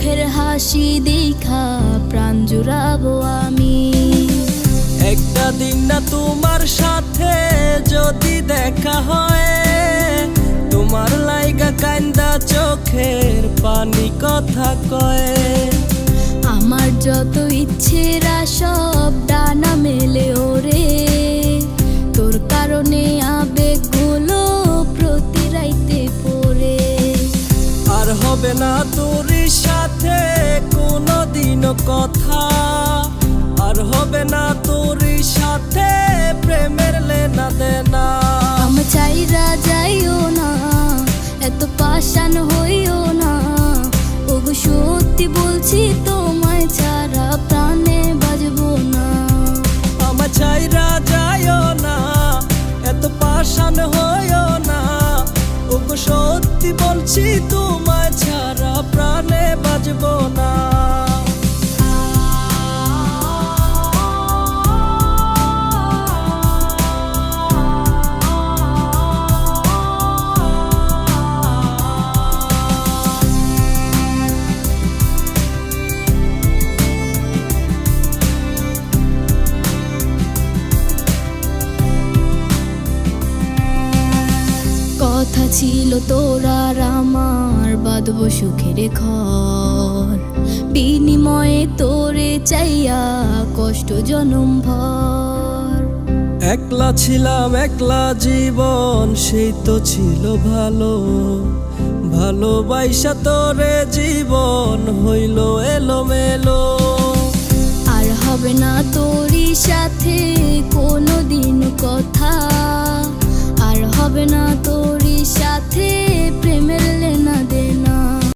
মুখের হাসি দেখা প্রাণ জুড়াবো আমি। একটা দিন না তোমার সাথে যদি দেখা হয়, তোমার লাইগা কান্দা চোখের পানি কথা কয়। আমার যত ইচ্ছেরা সব ডানা মেলে ওরে, তোর কারণে আবেগগুলো প্রতি রাইতে পড়ে। আর হবে না তোর সাথে কোনোদিনও কথা, আর হবে না তোর সাথে প্রেমের লেনা দেনা। আমি চাইরা যাইও না, এত পাষাণ হইও না, ওগো সত্যি বলছি তোমায় ছাড়া প্রাণে বাজবো না। আমার চাইরা যাইও না, এত পাষাণ হইও না, ওগো সত্যি বলছি তোমায় ছাড়া প্রাণে বাজবো না। কথা ছিল তোর আর আমার বাঁধবো সুখের ঘর, বিনিময়ে তোরে চাইয়া কষ্ট জনম ভর। একলা ছিলাম একলা জীবন, সেই তো ছিল ভালো, ভালোবাসা তোরে জীবন হইল এলোমেলো। আর হবে না তোরই সাথে কোনোদিন কথা, আর হবে না তোরই সাথে প্রেমের লেনা দেনা।